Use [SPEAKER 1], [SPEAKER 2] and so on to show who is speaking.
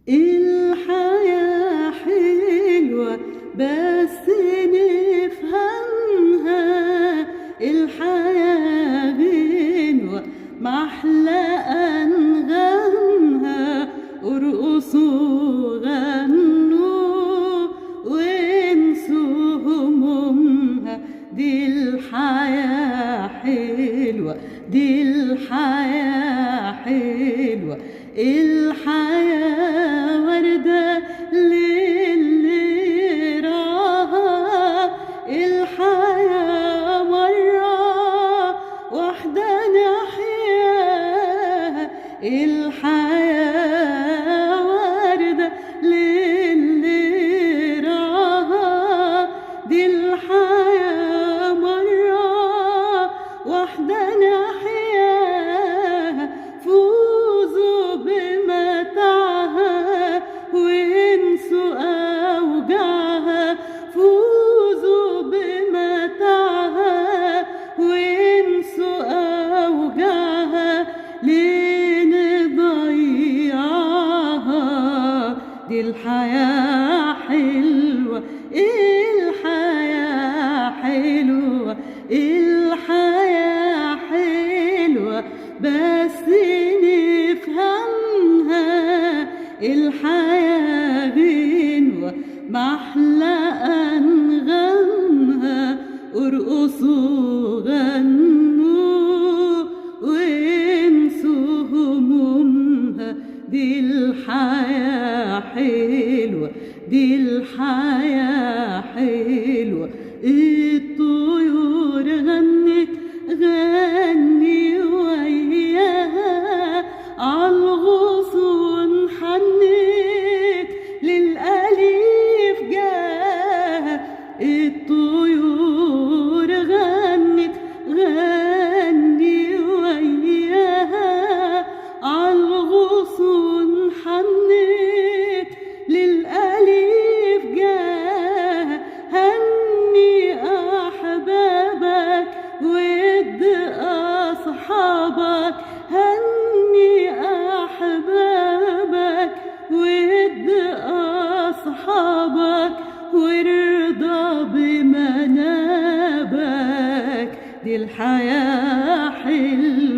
[SPEAKER 1] الحياة حلوة بس نفهمها، الحياة غنوة محلى أنغامها. ارقصوا غنوا وانسوا همومها، دي الحياة حلوة، دي الحياة حلوة. الحياة وردة للي راها، الحياة مرة واحدة نحياها. الحياة وردة للي راها، دي الحياة مرة واحدة نحياها. فوزوا بمتاعها وانسوا أوجاعها، فوزوا بمتاعها وانسوا أوجاعها. ليه نضيعها؟ دي الحياة حلوة، الحياة حلوة، الحياة حلوة بس نفهمها. الحياة غنوة محلى أنغامها. ارقصوا غنوا وانسوا همومها، دي الحياة حلوة، دي الحياة حلوة. الطيور غنت غني وياها، عالغصون حنت للأليف جاها. الطيور غنت غني وياها، عالغصون حنت للأليف جاها. هني أحبابك ود أصحابك، هني أحبابك ود أصحابك، وارضى بمنابك. دي الحياة حلوة.